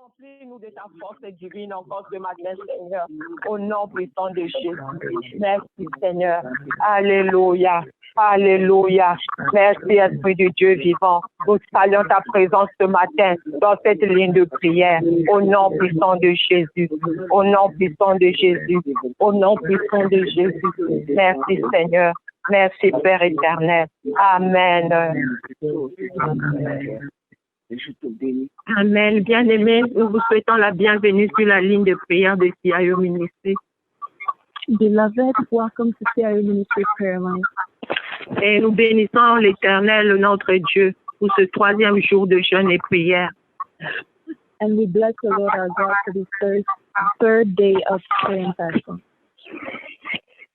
Remplis-nous de ta force divine encore ce matin, Seigneur, au nom puissant de Jésus. Merci, Seigneur. Alléluia. Alléluia. Merci, Esprit de Dieu vivant. Nous saluons ta présence ce matin dans cette ligne de prière. Au nom puissant de Jésus. Au nom puissant de Jésus. Au nom puissant de Jésus. Merci, Seigneur. Merci, Père éternel. Amen. Amen. Bien-aimés, nous vous souhaitons la bienvenue sur la ligne de prière de CIO Ministry. Beloved, welcome to CIO Ministry Prayer Line. Et nous bénissons l'Éternel, notre Dieu, pour ce troisième jour de jeûne et prière. And we bless the Lord our God for this third day of prayer and fasting.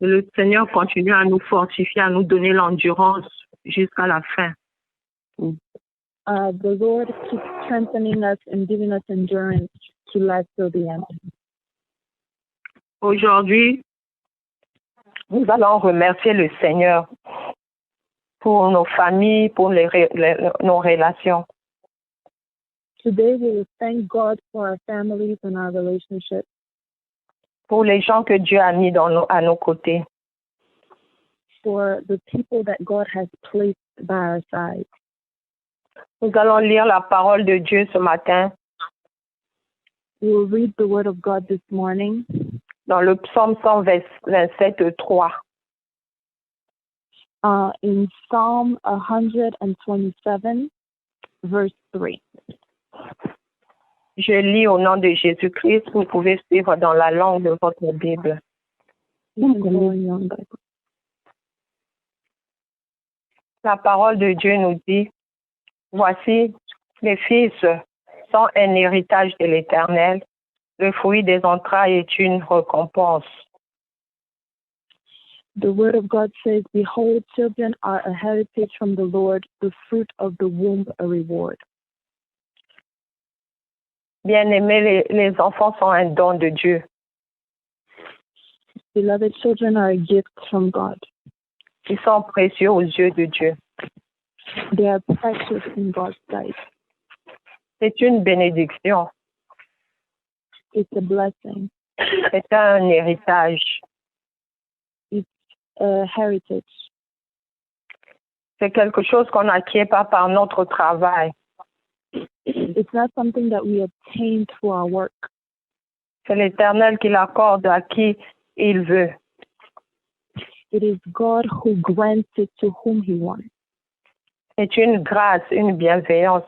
Le Seigneur continue à nous fortifier, à nous donner l'endurance jusqu'à la fin. The Lord keeps strengthening us and giving us endurance to last till the end. Aujourd'hui, nous allons remercier le Seigneur pour nos familles, pour nos relations. Today we will thank God for our families and our relationships. Pour les gens que Dieu a mis à nos côtés. For the people that God has placed by our side. Nous allons lire la parole de Dieu ce matin. We will read the word of God this morning. Dans le psaume 127, 3. In Psalm 127, verse 3. Je lis au nom de Jésus-Christ. Vous pouvez suivre dans la langue de votre Bible. La parole de Dieu nous dit, voici, les fils sont un héritage de l'Éternel. Le fruit des entrailles est une récompense. The word of God says, behold, children are a heritage from the Lord, the fruit of the womb a reward. Bien-aimés, les enfants sont un don de Dieu. Beloved, children are a gift from God. Ils sont précieux aux yeux de Dieu. They are precious in God's sight. C'est une bénédiction. It's a blessing. C'est un héritage. It's a heritage. C'est quelque chose qu'on n'acquiert pas par notre travail. It's not something that we obtain through our work. C'est l'Éternel qui l'accorde à qui il veut. It is God who grants it to whom He wants. C'est une grâce, une bienveillance.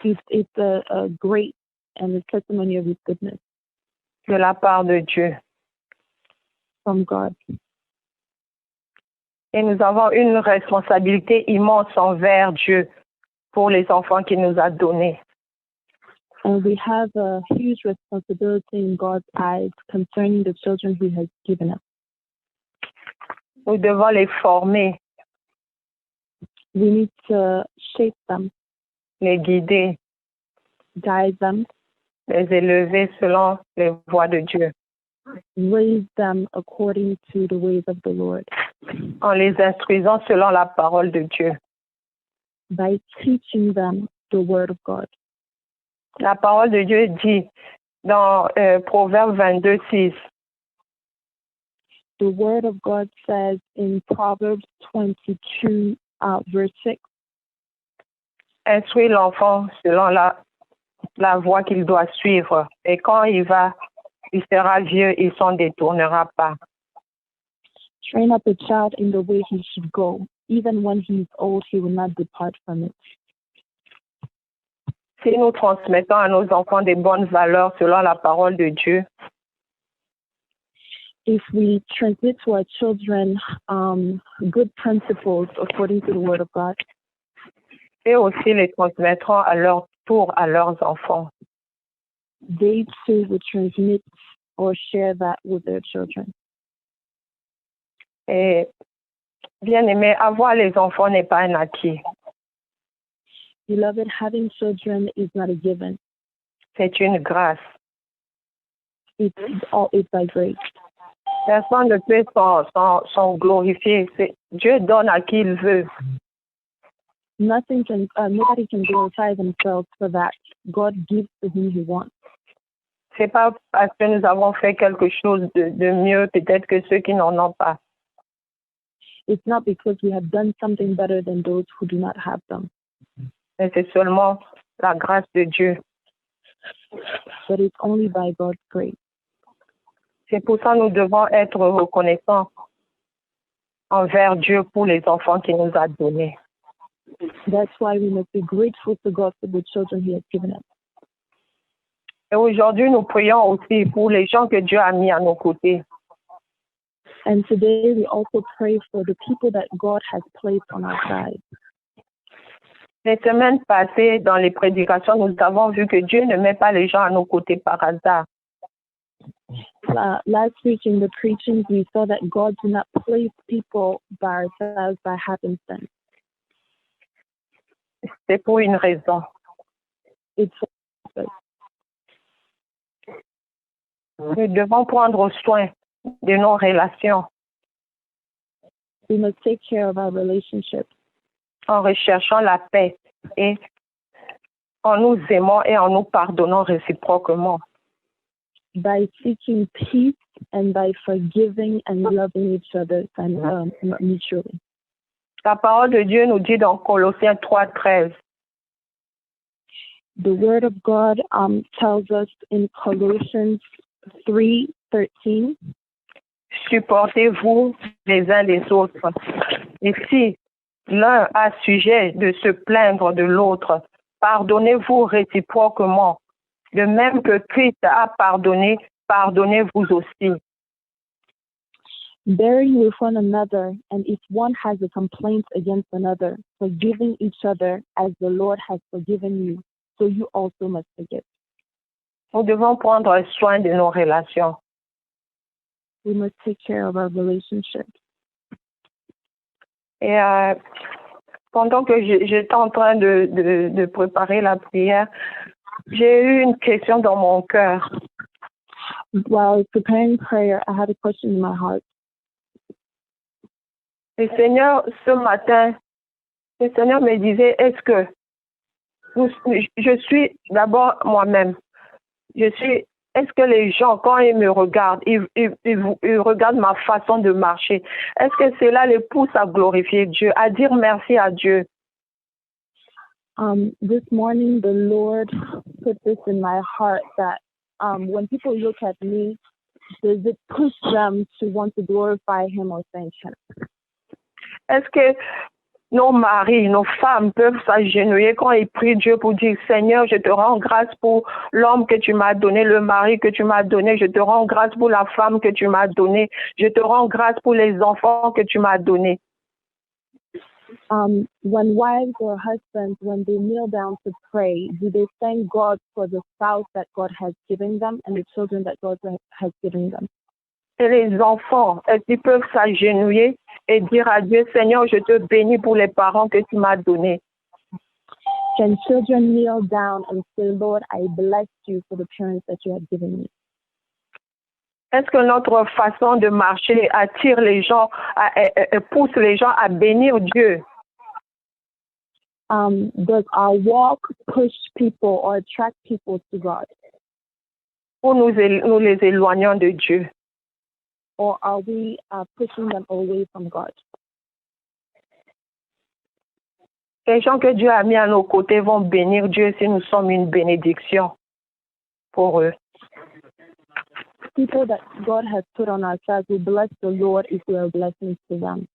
It's a great and a testimony of His goodness. De la part de Dieu. From God. Et nous avons une responsabilité immense envers Dieu pour les enfants qu'il nous a donnés. And we have a huge responsibility in God's eyes concerning the children He has given us. Nous devons les former. We need to shape them. Les guider. Guide them. Les élever selon les voies de Dieu. Raise them according to the ways of the Lord. En les instruisant selon la parole de Dieu. By teaching them the word of God. La parole de Dieu dit dans Proverbe 22, 6. The word of God says in Proverbs 22, verse 6. Instruis l'enfant selon la voie qu'il doit suivre. Et quand il sera vieux, il s'en détournera pas. Train up a child in the way he should go. Even when he is old, he will not depart from it. Si nous transmettons à nos enfants des bonnes valeurs selon la parole de Dieu, if we transmit to our children good principles according to the word of God, et aussi les transmettront à leur tour à leurs enfants. They too will transmit or share that with their children. Et bien aimé, avoir les enfants n'est pas un acquis. Beloved, having children is not a given. C'est une grâce. It's by grace. Personne ne peut s'en glorifier. Dieu donne à qui il veut. nobody can glorify themselves for that. God gives to whom He wants. C'est pas parce que nous avons fait quelque chose de mieux peut-être que ceux qui n'en ont pas. It's not because we have done something better than those who do not have them. Mais c'est seulement la grâce de Dieu. But it's only by God's grace. C'est pour ça que nous devons être reconnaissants envers Dieu pour les enfants qu'il nous a donnés. That's why we must be grateful to God for the children He has given us. Et aujourd'hui, nous prions aussi pour les gens que Dieu a mis à nos côtés. And today we also pray for the people that God has placed on our side. Les semaines passées, dans les prédications, nous avons vu que Dieu ne met pas les gens à nos côtés par hasard. Last week in the preachings, we saw that God did not place people by ourselves by happenstance. C'est pour une raison. It's for a purpose. Nous devons prendre soin de nos relations We must take care of our relationships en recherchant la paix et en nous aimant et en nous pardonnant réciproquement. by seeking peace and by forgiving and loving each other and mutually. La parole de Dieu nous dit dans Colossiens 3:13. The word of God tells us in Colossians 3:13. Supportez-vous les uns les autres. Et si l'un a sujet de se plaindre de l'autre, pardonnez-vous réciproquement. De même que Christ a pardonné, pardonnez-vous aussi. Bearing with one another, and if one has a complaint against another, forgiving each other as the Lord has forgiven you, so you also must forgive. Nous devons prendre soin de nos relations. We must take care of our relationships. Et pendant que j'étais en train de préparer la prière, j'ai eu une question dans mon cœur. While I was preparing prayer, I had a question in my heart. Le Seigneur, ce matin, le Seigneur me disait, est-ce que je suis d'abord moi-même, est-ce que les gens, quand ils me regardent, ils regardent ma façon de marcher, est-ce que cela les pousse à glorifier Dieu, à dire merci à Dieu? This morning, the Lord put this in my heart that when people look at me, does it push them to want to glorify Him or thank Him? Est-ce que nos maris, nos femmes peuvent s'agenouiller quand ils prient Dieu pour dire « Seigneur, je te rends grâce pour l'homme que tu m'as donné, le mari que tu m'as donné, je te rends grâce pour la femme que tu m'as donnée, je te rends grâce pour les enfants que tu m'as donnés. » When wives or husbands, when they kneel down to pray, do they thank God for the spouse that God has given them and the children that God has given them? Et les enfants, est-ce qu'ils peuvent s'agenouiller et dire à Dieu, Seigneur, je te bénis pour les parents que tu m'as donnés. Can children kneel down and say, Lord, I bless you for the parents that you have given me? Est-ce que notre façon de marcher attire les gens, pousse les gens à bénir Dieu? Does our walk push people or attract people to God? Ou nous les éloignons de Dieu? Or are we pushing them away from God? Les gens que Dieu a mis à nos côtés vont bénir Dieu si nous sommes une bénédiction pour eux. People that God has put on our side will bless the Lord if we are blessings to them.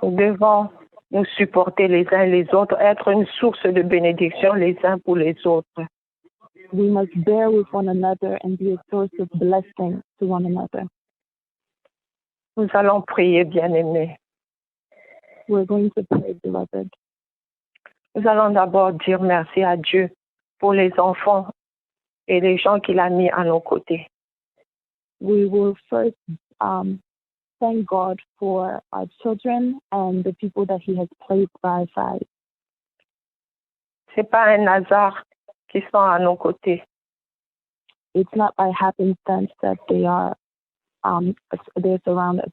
Nous devons nous supporter les uns les autres, être une source de bénédiction les uns pour les autres. We must bear with one another and be a source of blessing to one another. Nous allons prier, bien-aimés. We're going to pray, beloved. Nous allons d'abord dire merci à Dieu pour les enfants et les gens qu'il a mis à nos côtés. We will first thank God for our children and the people that He has placed by our side. C'est pas un hasard qu'ils sont à nos côtés. It's not by happenstance that they are they surround us.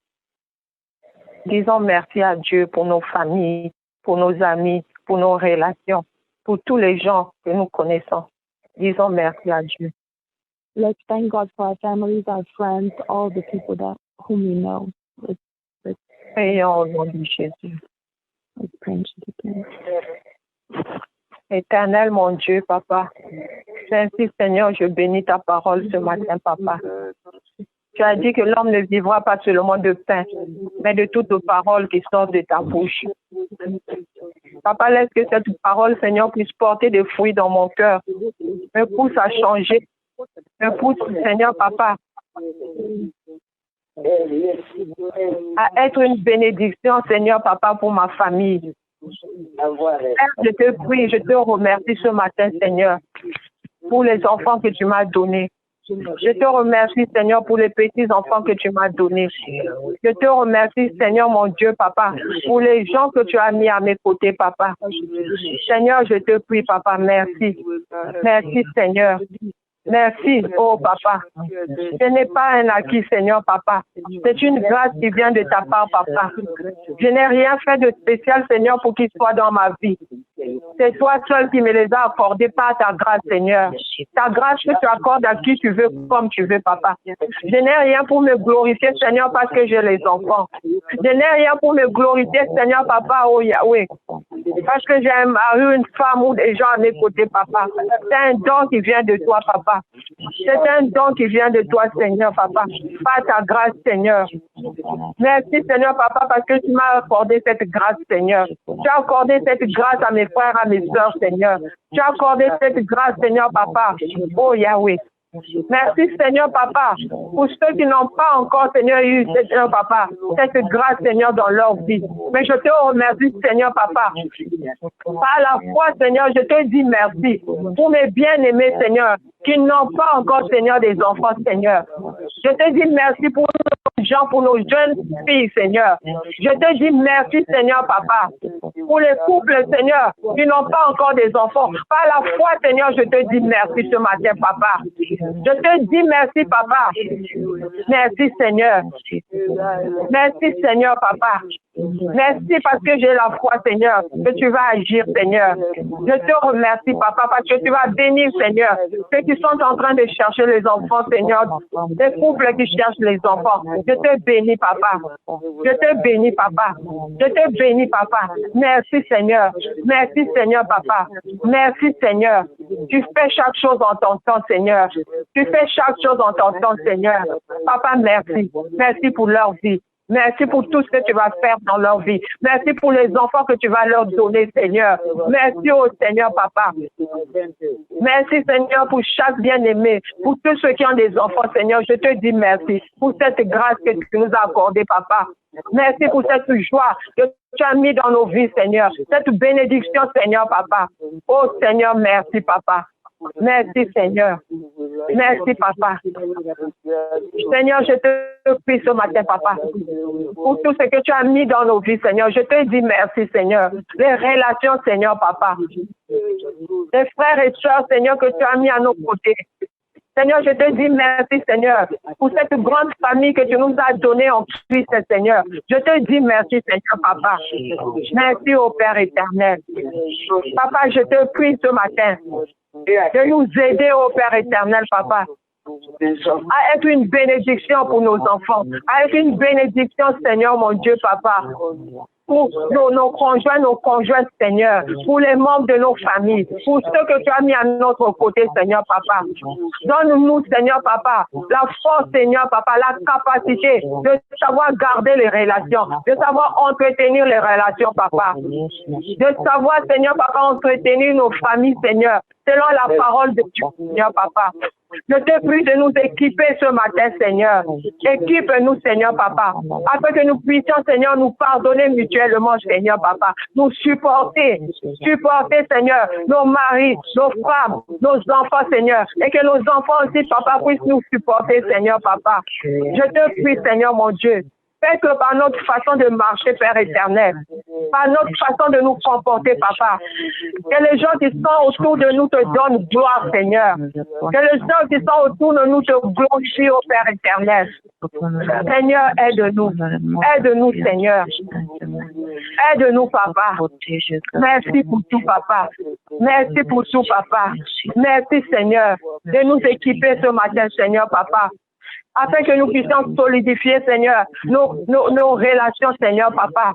Disons merci à Dieu pour nos familles, pour nos amis, pour nos relations, pour tous les gens que nous connaissons. Disons merci à Dieu. Let's thank God for our families, our friends, all the people whom we know. Prions au nom de Jésus. Let's pray in Jesus' name. Éternel, mon Dieu, Papa, ainsi, Seigneur, je bénis ta parole ce matin, Papa. Tu as dit que l'homme ne vivra pas seulement de pain, mais de toutes les paroles qui sortent de ta bouche. Papa, laisse que cette parole, Seigneur, puisse porter des fruits dans mon cœur, me pousse à changer, me pousse, Seigneur, Papa, à être une bénédiction, Seigneur, Papa, pour ma famille. Père, je te prie, je te remercie ce matin, Seigneur, pour les enfants que tu m'as donnés. Je te remercie, Seigneur, pour les petits-enfants que tu m'as donnés. Je te remercie, Seigneur, mon Dieu, Papa, pour les gens que tu as mis à mes côtés, Papa. Seigneur, je te prie, Papa, merci. Merci, Seigneur. Merci, oh Papa. Ce n'est pas un acquis, Seigneur, Papa. C'est une grâce qui vient de ta part, Papa. Je n'ai rien fait de spécial, Seigneur, pour qu'il soit dans ma vie. C'est toi seul qui me les as accordés par ta grâce, Seigneur. Ta grâce que tu accordes à qui tu veux, comme tu veux, Papa. Je n'ai rien pour me glorifier, Seigneur, parce que j'ai les enfants. Je n'ai rien pour me glorifier, Seigneur, Papa, oh Yahweh. Parce que j'ai un mari, une femme ou des gens à mes côtés, Papa. C'est un don qui vient de toi, Papa. C'est un don qui vient de toi, Seigneur, Papa. Par ta grâce, Seigneur. Merci, Seigneur, Papa, parce que tu m'as accordé cette grâce, Seigneur. Tu as accordé cette grâce à mes frères, à mes sœurs, Seigneur. Tu as accordé cette grâce, Seigneur, Papa. Oh, Yahweh. Merci, Seigneur, Papa, pour ceux qui n'ont pas encore, Seigneur, eu, Seigneur, Papa, cette grâce, Seigneur, dans leur vie. Mais je te remercie, Seigneur, Papa. Par la foi, Seigneur, je te dis merci pour mes bien-aimés, Seigneur, qui n'ont pas encore, Seigneur, des enfants, Seigneur. Je te dis merci pour nos gens, pour nos jeunes filles, Seigneur. Je te dis merci, Seigneur, Papa, pour les couples, Seigneur, qui n'ont pas encore des enfants. Par la foi, Seigneur, je te dis merci ce matin, Papa. Je te dis merci, Papa. Merci, Seigneur. Merci, Seigneur, Papa. Merci parce que j'ai la foi, Seigneur, que tu vas agir, Seigneur. Je te remercie, Papa, parce que tu vas bénir, Seigneur, ceux qui sont en train de chercher les enfants, Seigneur, les couples qui cherchent les enfants. Je te bénis, Papa. Je te bénis, Papa. Je te bénis, Papa. Merci, Seigneur. Merci, Seigneur, Papa. Merci, Seigneur. Tu fais chaque chose en ton temps, Seigneur. Tu fais chaque chose en ton temps, Seigneur. Papa, merci. Merci pour leur vie. Merci pour tout ce que tu vas faire dans leur vie. Merci pour les enfants que tu vas leur donner, Seigneur. Merci au Seigneur, Papa. Merci, Seigneur, pour chaque bien-aimé, pour tous ceux qui ont des enfants, Seigneur. Je te dis merci pour cette grâce que tu nous as accordée, Papa. Merci pour cette joie que tu as mis dans nos vies, Seigneur. Cette bénédiction, Seigneur, Papa. Oh, Seigneur, merci, Papa. Merci, Seigneur. Merci, Papa. Seigneur, je te prie ce matin, Papa, pour tout ce que tu as mis dans nos vies, Seigneur. Je te dis merci, Seigneur. Les relations, Seigneur, Papa. Les frères et sœurs, Seigneur, que tu as mis à nos côtés. Seigneur, je te dis merci, Seigneur, pour cette grande famille que tu nous as donnée en Christ, Seigneur. Je te dis merci, Seigneur, Papa. Merci au Père éternel. Papa, je te prie ce matin de nous aider au Père éternel, Papa, à être une bénédiction pour nos enfants, à être une bénédiction, Seigneur, mon Dieu, Papa, pour nos conjoints, Seigneur, pour les membres de nos familles, pour ceux que tu as mis à notre côté, Seigneur, Papa. Donne-nous, Seigneur, Papa, la force, Seigneur, Papa, la capacité de savoir garder les relations, de savoir entretenir les relations, Papa. De savoir, Seigneur, Papa, entretenir nos familles, Seigneur, selon la parole de Dieu, Seigneur, Papa. Je te prie de nous équiper ce matin, Seigneur. Équipe-nous, Seigneur, Papa, afin que nous puissions, Seigneur, nous pardonner mutuellement, Seigneur, Papa. Nous supporter, Seigneur, nos maris, nos femmes, nos enfants, Seigneur. Et que nos enfants aussi, Papa, puissent nous supporter, Seigneur, Papa. Je te prie, Seigneur, mon Dieu. Fais que par notre façon de marcher, Père éternel, par notre façon de nous comporter, Papa, que les gens qui sont autour de nous te donnent gloire, Seigneur. Que les gens qui sont autour de nous te glorifient, au Père éternel. Seigneur, aide-nous. Aide-nous, Seigneur. Aide-nous, Papa. Merci pour tout, Papa. Merci pour tout, Papa. Merci, Seigneur, de nous équiper ce matin, Seigneur, Papa, afin que nous puissions solidifier, Seigneur, nos relations, Seigneur, Papa.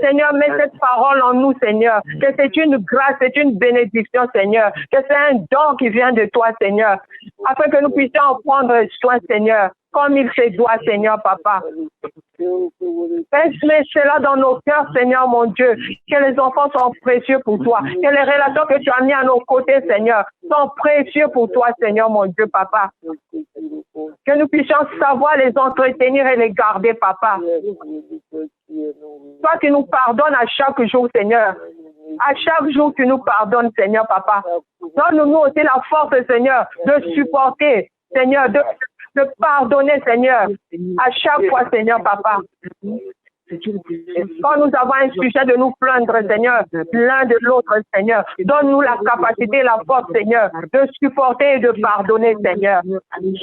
Seigneur, mets cette parole en nous, Seigneur, que c'est une grâce, c'est une bénédiction, Seigneur, que c'est un don qui vient de toi, Seigneur, afin que nous puissions en prendre soin, Seigneur, comme il se doit, Seigneur, Papa. Mets cela dans nos cœurs, Seigneur, mon Dieu, que les enfants sont précieux pour toi, que les relations que tu as mis à nos côtés, Seigneur, sont précieux pour toi, Seigneur, mon Dieu, Papa. Que nous puissions savoir les entretenir et les garder, Papa. Toi qui nous pardonnes à chaque jour, Seigneur. À chaque jour, tu nous pardonnes, Seigneur, Papa. Donne-nous aussi la force, Seigneur, de supporter, Seigneur, de pardonner, Seigneur, à chaque fois, Seigneur, Papa. Quand nous avons un sujet de nous plaindre, Seigneur, l'un de l'autre, Seigneur, donne-nous la capacité, la force, Seigneur, de supporter et de pardonner, Seigneur.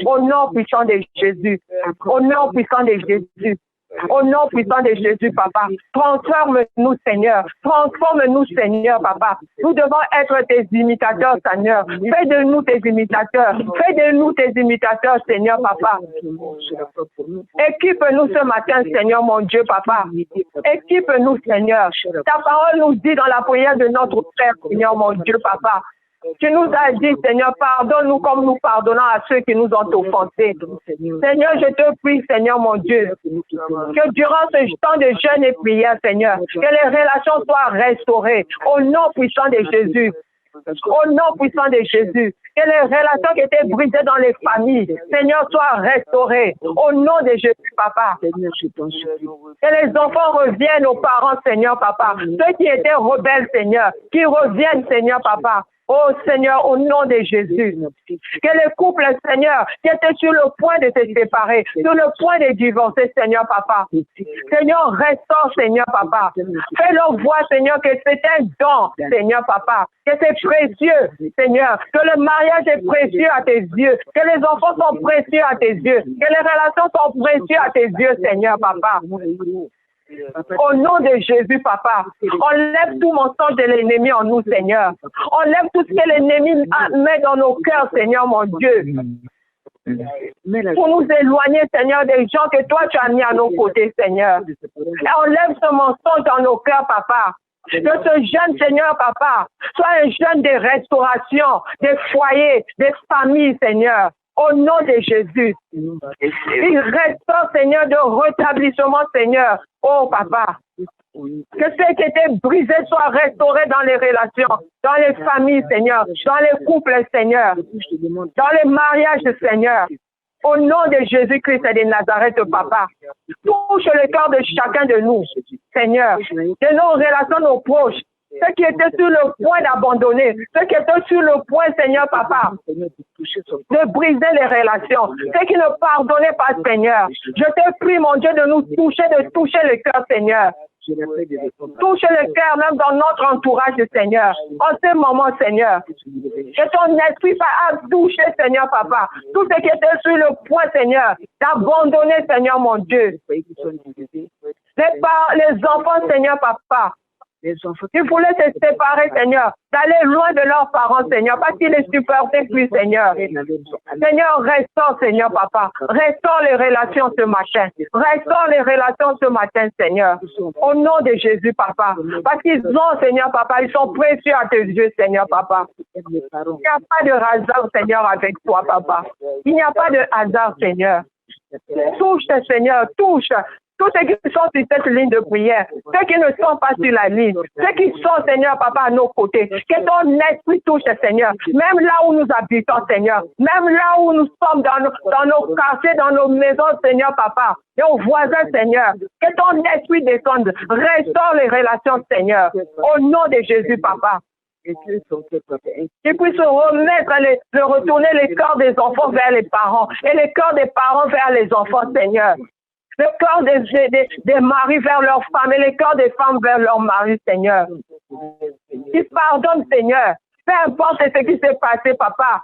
Au nom puissant de Jésus. Au nom puissant de Jésus. Au nom puissant de Jésus, Papa, transforme-nous, Seigneur. Transforme-nous, Seigneur, Papa. Nous devons être tes imitateurs, Seigneur. Fais de nous tes imitateurs. Fais de nous tes imitateurs, Seigneur, Papa. Équipe-nous ce matin, Seigneur, mon Dieu, Papa. Équipe-nous, Seigneur. Ta parole nous dit dans la prière de notre Père, Seigneur, mon Dieu, Papa. Tu nous as dit, Seigneur, pardonne-nous comme nous pardonnons à ceux qui nous ont offensés. Seigneur, je te prie, Seigneur, mon Dieu, que durant ce temps de jeûne et prière, Seigneur, que les relations soient restaurées au nom puissant de Jésus. Au nom puissant de Jésus, que les relations qui étaient brisées dans les familles, Seigneur, soient restaurées. Au nom de Jésus, Papa. Que les enfants reviennent aux parents, Seigneur, Papa. Ceux qui étaient rebelles, Seigneur, qui reviennent, Seigneur, Papa. Oh Seigneur, au nom de Jésus, que les couples, Seigneur, qui étaient sur le point de se séparer, sur le point de divorcer, Seigneur, Papa. Seigneur, restaure, Seigneur, Papa. Fais-leur voir, Seigneur, que c'est un don, Seigneur, Papa. Que c'est précieux, Seigneur. Que le mariage est précieux à tes yeux. Que les enfants sont précieux à tes yeux. Que les relations sont précieuses à tes yeux, Seigneur, Papa. Au nom de Jésus, Papa, enlève tout mensonge de l'ennemi en nous, Seigneur. Enlève tout ce que l'ennemi met dans nos cœurs, Seigneur, mon Dieu. Pour nous éloigner, Seigneur, des gens que toi, tu as mis à nos côtés, Seigneur. Et enlève ce mensonge dans nos cœurs, Papa. Que ce jeune, Seigneur, Papa, soit un jeune de restauration, des foyers, des familles, Seigneur. Au nom de Jésus. Il restaure, Seigneur, de rétablissement, Seigneur. Oh, Papa. Que ce qui était brisé soit restauré dans les relations, dans les familles, Seigneur, dans les couples, Seigneur, dans les mariages, Seigneur. Au nom de Jésus-Christ et de Nazareth, Papa. Touche le cœur de chacun de nous, Seigneur, de nos relations, nos proches. Ceux qui étaient sur le point d'abandonner, ceux qui étaient sur le point, Seigneur, Papa, de briser les relations, ceux qui ne pardonnaient pas, Seigneur. Je te prie, mon Dieu, de nous toucher, de toucher le cœur, Seigneur. Touche le cœur, même dans notre entourage, Seigneur. En ce moment, Seigneur. Que ton esprit a touché, Seigneur, Papa. Tout ce qui était sur le point, Seigneur, d'abandonner, Seigneur, mon Dieu. Les enfants, Seigneur, Papa. Ils voulaient se séparer, Seigneur, d'aller loin de leurs parents, Seigneur, parce qu'ils ne supportaient plus, Seigneur. Seigneur, restaure, Seigneur, Papa. Restaure les relations ce matin. Restaure les relations ce matin, Seigneur. Au nom de Jésus, Papa. Parce qu'ils ont, Seigneur, Papa, ils sont précieux à tes yeux, Seigneur, Papa. Il n'y a pas de hasard, Seigneur, avec toi, Papa. Il n'y a pas de hasard, Seigneur. Touche, Seigneur, touche. Tous ceux qui sont sur cette ligne de prière, ceux qui ne sont pas sur la ligne, ceux qui sont, Seigneur, Papa, à nos côtés, que ton esprit touche, Seigneur, même là où nous habitons, Seigneur, même là où nous sommes dans nos quartiers, dans nos maisons, Seigneur, Papa, et aux voisins, Seigneur, que ton esprit descende, restaure les relations, Seigneur, au nom de Jésus, Papa. Qu'il puisse retourner les cœurs des enfants vers les parents et les cœurs des parents vers les enfants, Seigneur. Le cœur des maris vers leurs femmes et le cœur des femmes vers leurs maris, Seigneur. Qui pardonne, Seigneur. Peu importe ce qui s'est passé, papa.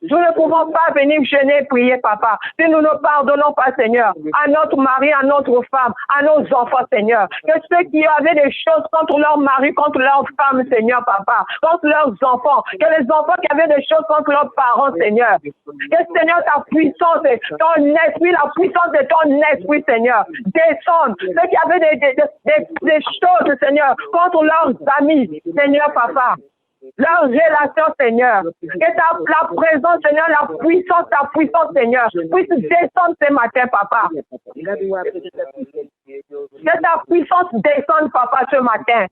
Nous ne pouvons pas venir jeûner et prier, papa. Si nous ne pardonnons pas, Seigneur, à notre mari, à notre femme, à nos enfants, Seigneur. Que ceux qui avaient des choses contre leur mari, contre leur femme, Seigneur, papa, contre leurs enfants, que les enfants qui avaient des choses contre leurs parents, Seigneur. Que, Seigneur, ta puissance, ton esprit, la puissance de ton esprit, Seigneur, descende. Ceux qui avaient des choses, Seigneur, contre leurs amis, Seigneur, papa. Leur relation, Seigneur. Que la présence, Seigneur, ta puissance, Seigneur, puisse descendre ce matin, papa. Que ta puissance descende, papa, ce matin.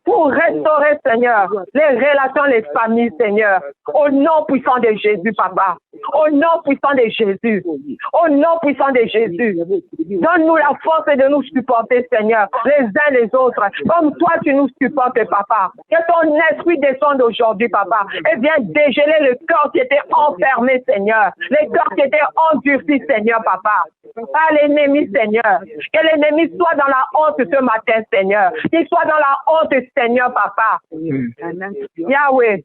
Pour restaurer, Seigneur, les relations, les familles, Seigneur. Au nom puissant de Jésus, papa. Au nom puissant de Jésus. Au nom puissant de Jésus. Donne-nous la force de nous supporter, Seigneur, les uns les autres. Comme toi, tu nous supportes, papa. Que ton esprit descende aujourd'hui, papa. Et viens dégeler le cœur qui était enfermé, Seigneur. Le cœur qui était endurci, Seigneur, papa. Pas l'ennemi, Seigneur. Que l'ennemi soit dans la honte ce matin, Seigneur. Qu'il soit dans la honte, Seigneur, papa. Yahweh.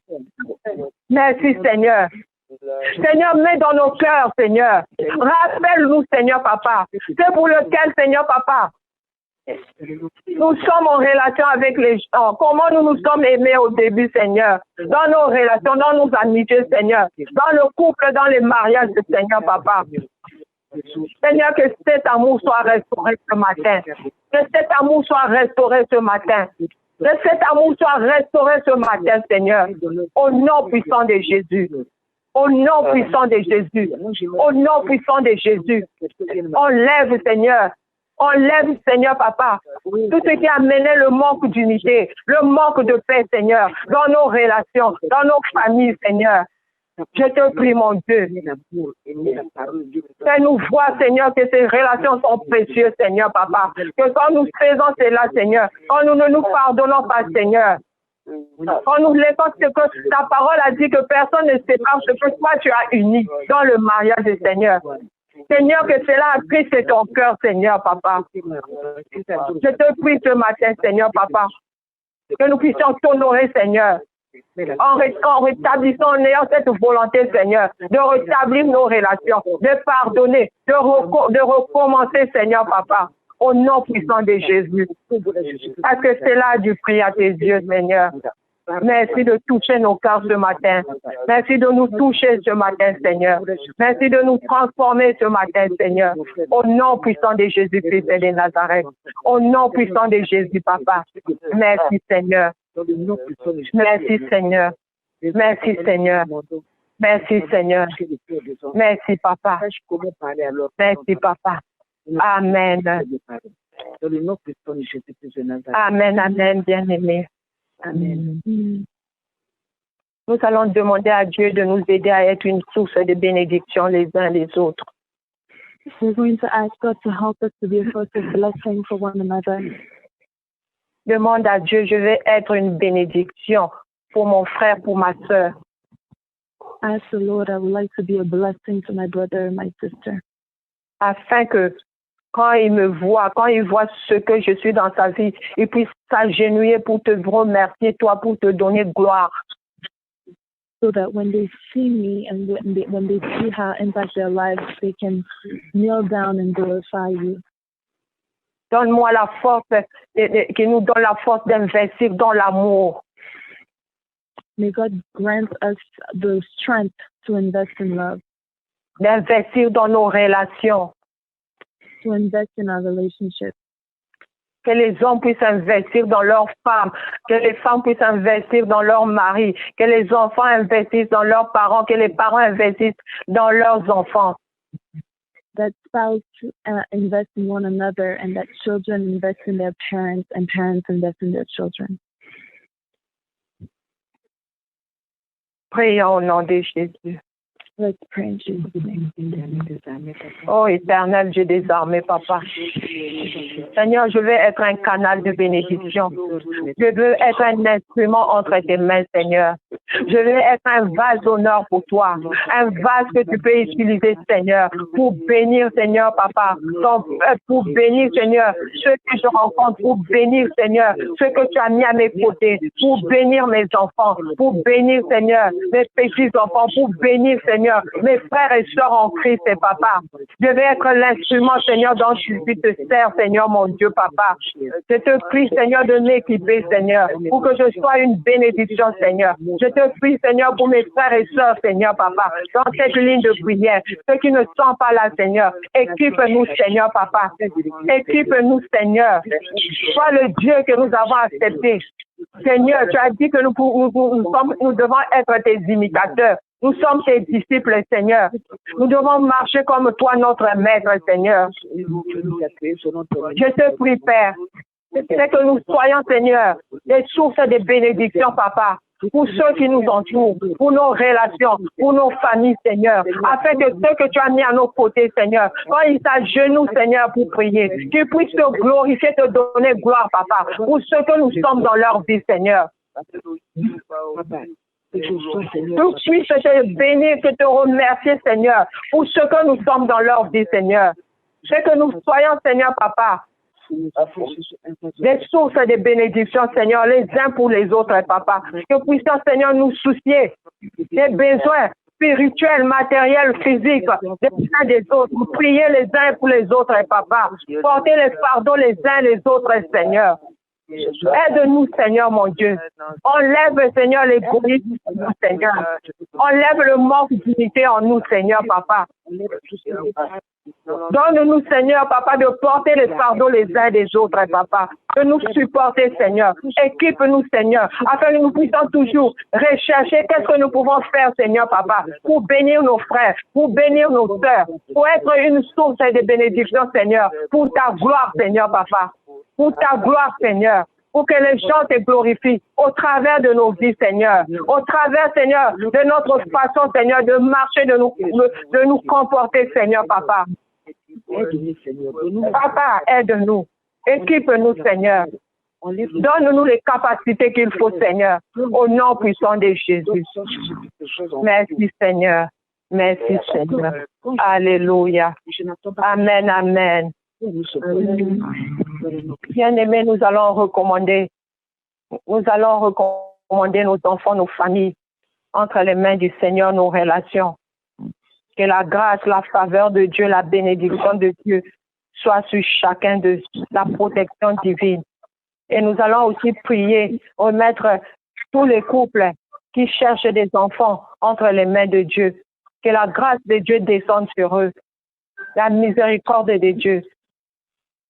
Merci, Seigneur. Seigneur, mets dans nos cœurs, Seigneur. Rappelle-nous, Seigneur, papa. C'est pour lequel, Seigneur, papa, nous sommes en relation avec les gens. Comment nous nous sommes aimés au début, Seigneur. Dans nos relations, dans nos amitiés, Seigneur. Dans le couple, dans les mariages, Seigneur, papa. Seigneur, que cet amour soit restauré ce matin. Que cet amour soit restauré ce matin. Que cet amour soit restauré ce matin, Seigneur. Au nom puissant de Jésus. Au nom puissant de Jésus. Au nom puissant de Jésus. Enlève, Seigneur. Enlève, Seigneur, papa. Tout ce qui a mené le manque d'unité, le manque de paix, Seigneur, dans nos relations, dans nos familles, Seigneur. Je te prie, mon Dieu. Fais-nous voir, Seigneur, que ces relations sont précieuses, Seigneur, papa. Que quand nous faisons cela, Seigneur, quand nous ne nous pardonnons pas, Seigneur, quand nous laissons ce que ta parole a dit que personne ne sépare ce que toi tu as uni dans le mariage, Seigneur. Seigneur, que cela attriste ton cœur, Seigneur, papa. Je te prie ce matin, Seigneur, papa, que nous puissions t'honorer, Seigneur. En rétablissant, en ayant cette volonté, Seigneur, de rétablir nos relations, de pardonner, de recommencer, Seigneur, papa, au nom puissant de Jésus. Parce que c'est là du prix à tes yeux, Seigneur. Merci de toucher nos cœurs ce matin. Merci de nous toucher ce matin, Seigneur. Merci de nous transformer ce matin, Seigneur. Au nom puissant de Jésus-Christ et de Nazareth. Au nom puissant de Jésus, papa. Merci, Seigneur. Merci, Seigneur. Merci, Seigneur. Merci, Seigneur. Merci, papa. Merci, papa. Amen. Amen, amen, bien-aimé. Amen. Nous allons demander à Dieu de nous aider à être une source de bénédiction les uns les autres. We're going to ask God to help us to be a source of blessing for one another. Demande à Dieu, je vais être une bénédiction pour mon frère, pour ma sœur. Ask the Lord, I would like to be a blessing to my brother and my sister. Afin que quand il me voit, quand il voit ce que je suis dans sa vie, il puisse s'agenouiller pour te remercier, toi, pour te donner gloire. So that when they see me and when they see how I impact their lives, they can kneel down and glorify you. Donne-moi la force, qui nous donne la force d'investir dans l'amour. May God grant us the strength to invest in love. D'investir dans nos relations. To invest in our relationships. Que les hommes puissent investir dans leurs femmes, que les femmes puissent investir dans leurs maris, que les enfants investissent dans leurs parents, que les parents investissent dans leurs enfants. That spouse invest in one another and that children invest in their parents and parents invest in their children. Prions au nom de Jésus. Let's pray in Jesus' name. Oh, éternel Dieu des armées, papa. Seigneur, je veux être un canal de bénédiction. Je veux être un instrument entre tes mains, Seigneur. Je veux être un vase d'honneur pour toi, un vase que tu peux utiliser, Seigneur, pour bénir, Seigneur, Papa, pour bénir, Seigneur, ceux que je rencontre, pour bénir, Seigneur, ceux que tu as mis à mes côtés, pour bénir mes enfants, pour bénir, Seigneur, mes petits-enfants, pour bénir, Seigneur, mes frères et sœurs en Christ, et Papa. Je vais être l'instrument, Seigneur, dont tu te sers, Seigneur, mon Dieu, Papa. Je te prie, Seigneur, de m'équiper, Seigneur, pour que je sois une bénédiction, Seigneur. Je te prie, Seigneur, pour mes frères et sœurs, Seigneur, Papa, dans cette ligne de prière, ceux qui ne sont pas là, Seigneur. Équipe-nous, Seigneur, Papa. Équipe-nous, Seigneur. Sois le Dieu que nous avons accepté. Seigneur, tu as dit que nous devons être tes imitateurs. Nous sommes tes disciples, Seigneur. Nous devons marcher comme toi, notre maître, Seigneur. Je te prie, Père, c'est que nous soyons, Seigneur, des sources de bénédiction, Papa, pour ceux qui nous entourent, pour nos relations, pour nos familles, Seigneur, afin que ceux que tu as mis à nos côtés, Seigneur, quand ils s'agenouillent, Seigneur, pour prier, tu puisses te glorifier, te donner gloire, Papa, pour ceux que nous sommes dans leur vie, Seigneur. Nous puisses te bénir, te remercier, Seigneur, pour ce que nous sommes dans leur vie, Seigneur. C'est que nous soyons, Seigneur, Papa, des sources de bénédiction, Seigneur, les uns pour les autres, Papa. Que puissions, Seigneur, nous soucier des besoins spirituels, matériels, physiques, des uns des autres. Nous prier les uns pour les autres, Papa. Porter les fardeaux les uns les autres, Seigneur. Aide-nous, Seigneur, mon Dieu. Enlève, Seigneur, l'égoïsme en nous, Seigneur. Enlève le manque d'unité en nous, Seigneur, Papa. Donne-nous, Seigneur, Papa, de porter les fardeaux les uns des autres, Papa. De nous supporter, Seigneur. Équipe-nous, Seigneur, afin que nous puissions toujours rechercher qu'est-ce que nous pouvons faire, Seigneur, Papa, pour bénir nos frères, pour bénir nos sœurs, pour être une source de bénédiction, Seigneur, pour ta gloire, Seigneur, Papa. Pour ta gloire, Seigneur, pour que les gens te glorifient au travers de nos vies, Seigneur, au travers, Seigneur, de notre façon, Seigneur, de marcher, de nous comporter, Seigneur, Papa. Papa, aide-nous, équipe-nous, Seigneur. Donne-nous les capacités qu'il faut, Seigneur, au nom puissant de Jésus. Merci, Seigneur. Merci, Seigneur. Alléluia. Amen, amen. Bien-aimés, nous allons recommander nos enfants, nos familles, entre les mains du Seigneur, nos relations. Que la grâce, la faveur de Dieu, la bénédiction de Dieu soit sur chacun de la protection divine. Et nous allons aussi prier, remettre tous les couples qui cherchent des enfants entre les mains de Dieu. Que la grâce de Dieu descende sur eux, la miséricorde de Dieu.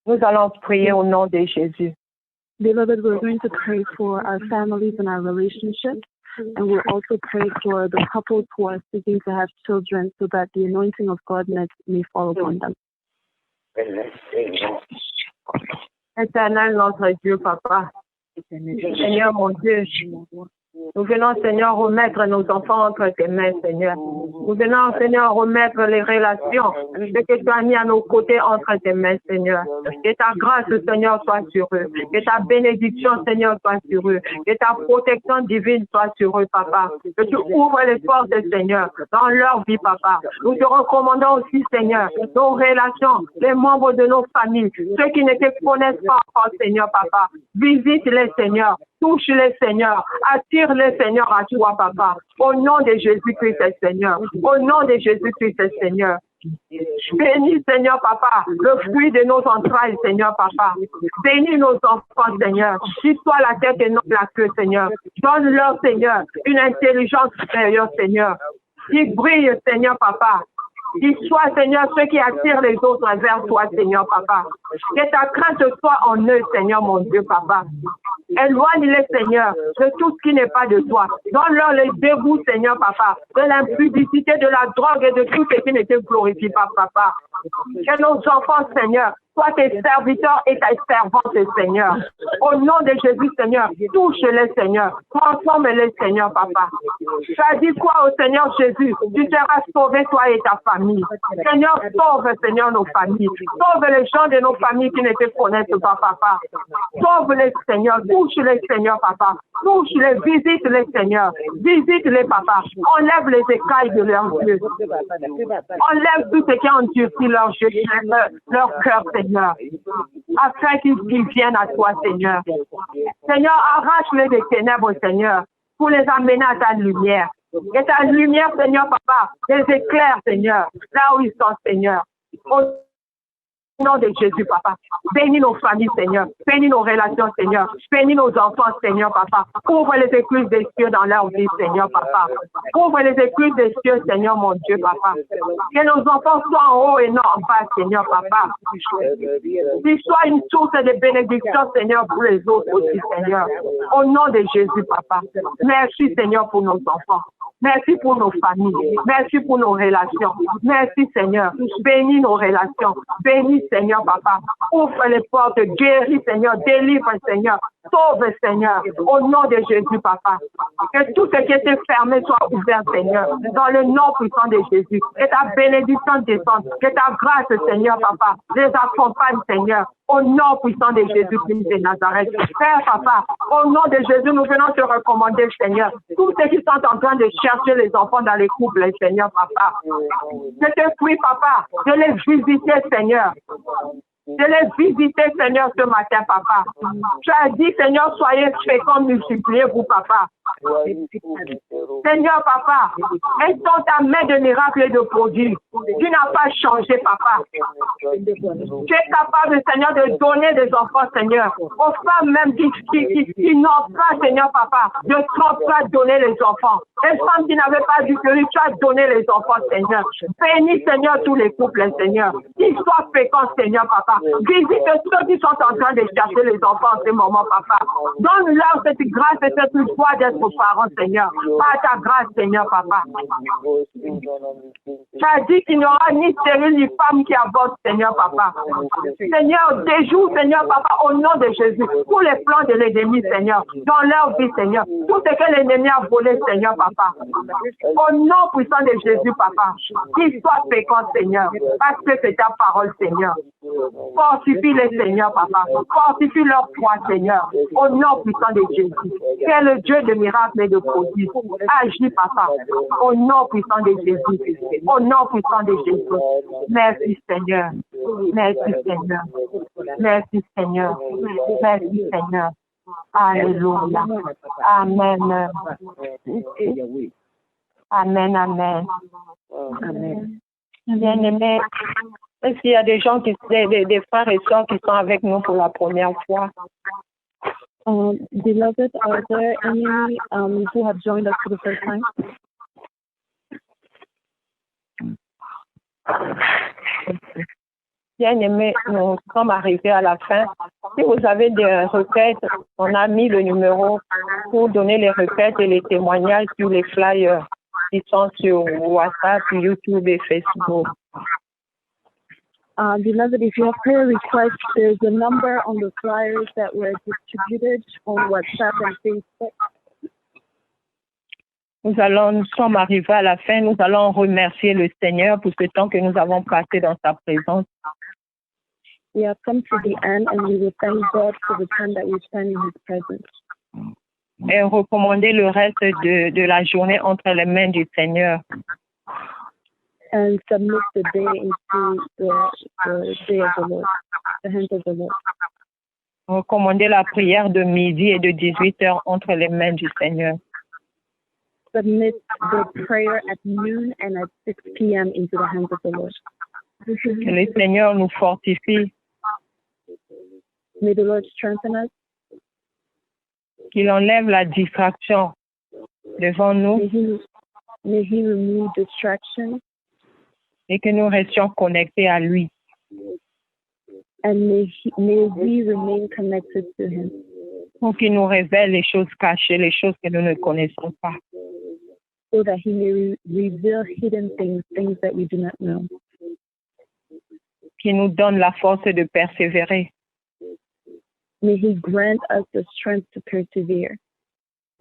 Nous allons prier au nom de Jésus. Beloved, we're going to pray for our families and our relationships, and we'll also pray for the couples who are seeking to have children so that the anointing of God may fall upon them. Éternel notre Dieu, Papa, Seigneur mon Dieu, nous venons, Seigneur, remettre nos enfants entre tes mains, Seigneur. Nous venons, Seigneur, remettre les relations que tu as mis à nos côtés entre tes mains, Seigneur. Que ta grâce, Seigneur, soit sur eux. Que ta bénédiction, Seigneur, soit sur eux. Que ta protection divine soit sur eux, Papa. Que tu ouvres les portes, Seigneur, dans leur vie, Papa. Nous te recommandons aussi, Seigneur, nos relations, les membres de nos familles, ceux qui ne te connaissent pas encore, Seigneur, Papa. Visite-les, Seigneur. Touche-les, Seigneur. Attire-les, Seigneur, à toi, Papa. Au nom de Jésus-Christ, Seigneur. Au nom de Jésus-Christ, Seigneur. Bénis, Seigneur, Papa, le fruit de nos entrailles, Seigneur, Papa. Bénis nos enfants, Seigneur. Qu'ils soient la tête et non la queue, Seigneur. Donne-leur, Seigneur, une intelligence supérieure, Seigneur. Qu'ils brillent, Seigneur, Papa. Qu'ils soient, Seigneur, ceux qui attirent les autres vers toi, Seigneur, Papa. Que ta crainte soit en eux, Seigneur, mon Dieu, Papa. Éloigne-les, Seigneur, de tout ce qui n'est pas de toi. Donne-leur les dégoûts, Seigneur, Papa, de l'impudicité, de la drogue et de tout ce qui ne te glorifie pas, Papa. Que nos enfants, Seigneur, Sois tes serviteurs et tes servantes, Seigneur. Au nom de Jésus, Seigneur, touche-les, Seigneur. Transforme-les, Seigneur, papa. Tu as dit quoi au Seigneur Jésus? Tu seras sauvé, toi et ta famille. Seigneur, sauve, Seigneur, nos familles. Sauve les gens de nos familles qui ne te connaissent pas, papa. Sauve-les, Seigneur. Touche-les, Seigneur, papa. Touche-les, visite-les, Seigneur. Visite-les, papa. Enlève les écailles de leurs yeux. Enlève tout ce qui endurcit leurs yeux, leur cœur, Seigneur. Afin qu'ils viennent à toi, Seigneur. Seigneur, arrache-les des ténèbres, Seigneur, pour les amener à ta lumière. Et ta lumière, Seigneur, papa, les éclaire, Seigneur, là où ils sont, Seigneur. Au nom de Jésus, papa. Bénis nos familles, Seigneur. Bénis nos relations, Seigneur. Bénis nos enfants, Seigneur, papa. Ouvre les écluses des cieux dans leur vie, Seigneur, papa. Ouvre les écluses des cieux, Seigneur, mon Dieu, papa. Que nos enfants soient en haut et non en bas, Seigneur, papa. Qu'ils soient une source de bénédiction, Seigneur, pour les autres aussi, Seigneur. Au nom de Jésus, papa. Merci, Seigneur, pour nos enfants. Merci pour nos familles. Merci pour nos relations. Merci, Seigneur. Bénis nos relations. Bénis, Seigneur, papa. Ouvre les portes. Guéris, Seigneur. Délivre, Seigneur. Sauve, Seigneur. Au nom de Jésus, papa. Que tout ce qui était fermé soit ouvert, Seigneur. Dans le nom puissant de Jésus. Que ta bénédiction descende. Que ta grâce, Seigneur, papa, les accompagne, Seigneur. Au nom puissant de Jésus-Christ de Nazareth. Père, papa, au nom de Jésus, nous venons te recommander, Seigneur. Tous ceux qui sont en train de chercher les enfants dans les couples, Seigneur, papa. Je te prie, papa, de les visiter, Seigneur. De les visiter, Seigneur, ce matin, papa. Tu as dit, Seigneur, soyez féconds, multipliez-vous, papa. Seigneur, papa, étends ta main de miracle et de produit. Tu n'as pas changé, papa. Tu es capable, Seigneur, de donner des enfants, Seigneur, aux femmes même qui n'ont pas, Seigneur, papa, de pas donner les enfants. Les femmes qui n'avaient pas d'utérus, tu as donné les enfants, Seigneur. Bénis, Seigneur, tous les couples, Seigneur. Qu'ils soient féconds, Seigneur, papa. Visite ceux qui sont en train de chercher les enfants en ce moment, papa. Donne-leur cette grâce et cette joie d'être parents, Seigneur. Par ta grâce, Seigneur, papa. Tu as dit qu'il n'y aura ni stérile ni femme qui avorte, Seigneur, papa. Seigneur, déjoue, Seigneur, papa, au nom de Jésus, tous les plans de l'ennemi, Seigneur, dans leur vie, Seigneur. Tout ce que l'ennemi a volé, Seigneur, papa. Au nom puissant de Jésus, papa. Qu'il soit fécond, Seigneur, parce que c'est ta parole, Seigneur. Fortifie-les, Seigneur, papa. Fortifie leur foi, Seigneur. Au nom puissant de Jésus. Que le Dieu de miracles et de prodiges agit, papa. Au nom puissant de Jésus. Au nom puissant de Jésus. Merci, Seigneur. Merci, Seigneur. Merci, Seigneur. Merci, Seigneur. Alléluia. Amen. Amen, amen. Amen. Bien-aimés, est-ce qu'il y a des gens, des frères et sœurs qui sont avec nous pour la première fois? Beloved, are there any who have joined us for the first time? Bien-aimés, nous sommes arrivés à la fin. Si vous avez des requêtes, on a mis le numéro pour donner les requêtes et les témoignages sur les flyers qui sont sur WhatsApp, YouTube et Facebook. Beloved, if you have prayer requests, there's a number on the flyers that were distributed on WhatsApp and Facebook. Nous sommes arrivés à la fin. Nous allons remercier le Seigneur pour ce temps que nous avons passé dans sa présence. We have come to the end and we will thank God for the time that we spent in His presence. Et recommander le reste de la journée entre les mains du Seigneur. And submit the day into the day of the Lord, the hands of the Lord. Recommander la prière de midi et de 18h entre les mains du Seigneur. Submit the prayer at noon and at 6 p.m. into the hands of the Lord. Que le Seigneur nous fortifie. May the Lord strengthen us. Qu'il enlève la distraction devant nous. May he remove distraction. Et que nous restions connectés à lui. And may we remain connected to him. Pour qu'il nous révèle les choses cachées, les choses que nous ne connaissons pas. So that he may reveal hidden things that we do not know. qui nous donne la force de persévérer. May He grant us the strength to persevere.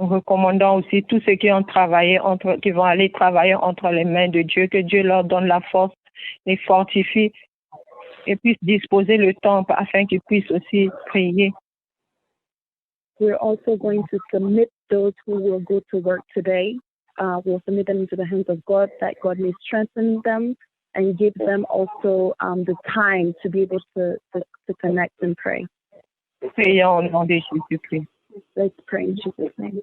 Nous recommandons aussi tous ceux qui ont travaillé qui vont aller travailler entre les mains de Dieu, que Dieu leur donne la force, les fortifie et puisse disposer le temps afin qu'ils puissent aussi prier. We're also going to submit those who will go to work today. We'll submit them into the hands of God, that God may strengthen them and give them also the time to be able to connect and pray. Prions au nom de Jésus-Christ. Let's pray in Jesus' name.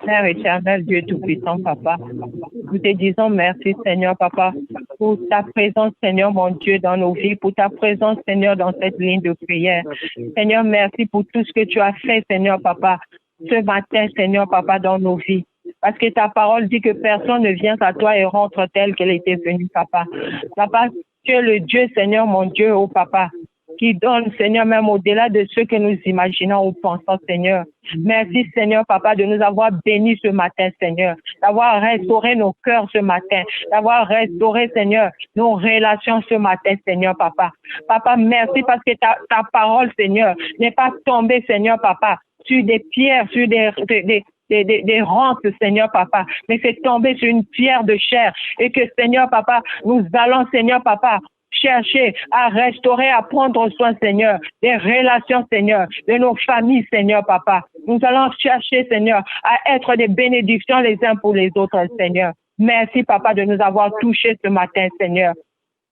Père éternel, Dieu Tout-Puissant, Papa, nous te disons merci, Seigneur, Papa, pour ta présence, Seigneur, mon Dieu, dans nos vies, pour ta présence, Seigneur, dans cette ligne de prière. Seigneur, merci pour tout ce que tu as fait, Seigneur, Papa, ce matin, Seigneur, Papa, dans nos vies. Parce que ta parole dit que personne ne vient à toi et rentre telle qu'elle était venue, Papa. Papa, tu es le Dieu, Seigneur, mon Dieu, oh Papa, qui donne, Seigneur, même au-delà de ce que nous imaginons ou pensons, Seigneur. Merci, Seigneur, Papa, de nous avoir bénis ce matin, Seigneur, d'avoir restauré nos cœurs ce matin, d'avoir restauré, Seigneur, nos relations ce matin, Seigneur, Papa. Papa, merci parce que ta parole, Seigneur, n'est pas tombée, Seigneur, Papa, sur des pierres, sur des rentes, Seigneur, Papa, mais c'est tombé sur une pierre de chair et que, Seigneur, Papa, nous allons, Seigneur, Papa, chercher à restaurer, à prendre soin, Seigneur, des relations, Seigneur, de nos familles, Seigneur, Papa. Nous allons chercher, Seigneur, à être des bénédictions les uns pour les autres, Seigneur. Merci, Papa, de nous avoir touchés ce matin, Seigneur,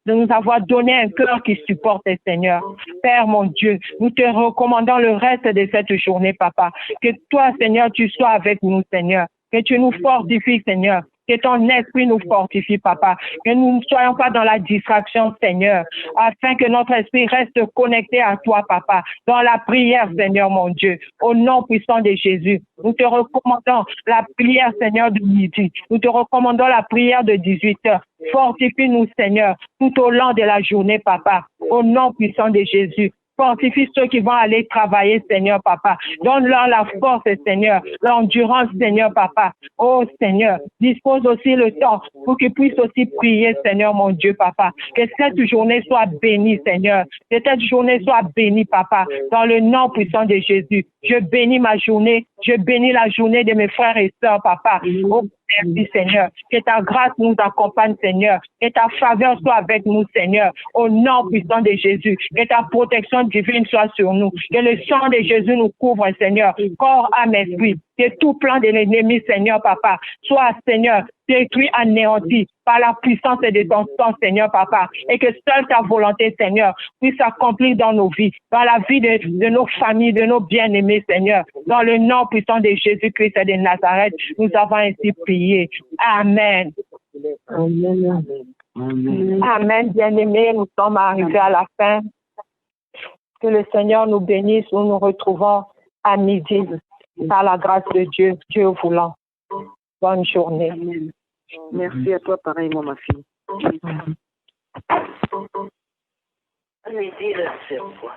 de nous avoir donné un cœur qui supporte, Seigneur. Père, mon Dieu, nous te recommandons le reste de cette journée, Papa. Que toi, Seigneur, tu sois avec nous, Seigneur. Que tu nous fortifies, Seigneur. Que ton esprit nous fortifie, Papa. Que nous ne soyons pas dans la distraction, Seigneur, afin que notre esprit reste connecté à toi, Papa, dans la prière, Seigneur, mon Dieu. Au nom puissant de Jésus, nous te recommandons la prière, Seigneur, de midi. Nous te recommandons la prière de 18h. Fortifie-nous, Seigneur, tout au long de la journée, Papa. Au nom puissant de Jésus. Fortifie ceux qui vont aller travailler, Seigneur, Papa. Donne-leur la force, Seigneur, l'endurance, Seigneur, Papa. Oh, Seigneur, dispose aussi le temps pour qu'ils puissent aussi prier, Seigneur, mon Dieu, Papa. Que cette journée soit bénie, Seigneur. Que cette journée soit bénie, Papa, dans le nom puissant de Jésus. Je bénis ma journée. Je bénis la journée de mes frères et sœurs, Papa. Oh, merci, Seigneur. Que ta grâce nous accompagne, Seigneur. Que ta faveur soit avec nous, Seigneur. Au nom puissant de Jésus. Que ta protection divine soit sur nous. Que le sang de Jésus nous couvre, Seigneur. Corps, âme, esprit. Que tout plan de l'ennemi, Seigneur, Papa, soit, Seigneur, détruit, anéanti par la puissance de ton sang, Seigneur, Papa. Et que seule ta volonté, Seigneur, puisse s'accomplir dans nos vies, dans la vie de nos familles, de nos bien-aimés, Seigneur. Dans le nom puissant de Jésus-Christ de Nazareth, nous avons ainsi prié. Amen. Amen. Amen, bien-aimés, nous sommes arrivés à la fin. Que le Seigneur nous bénisse. Nous nous retrouvons à midi par la grâce de Dieu, Dieu voulant. Bonne journée. Amen. Merci à toi, pareillement, ma fille. Allez, dis-le, c'est moi.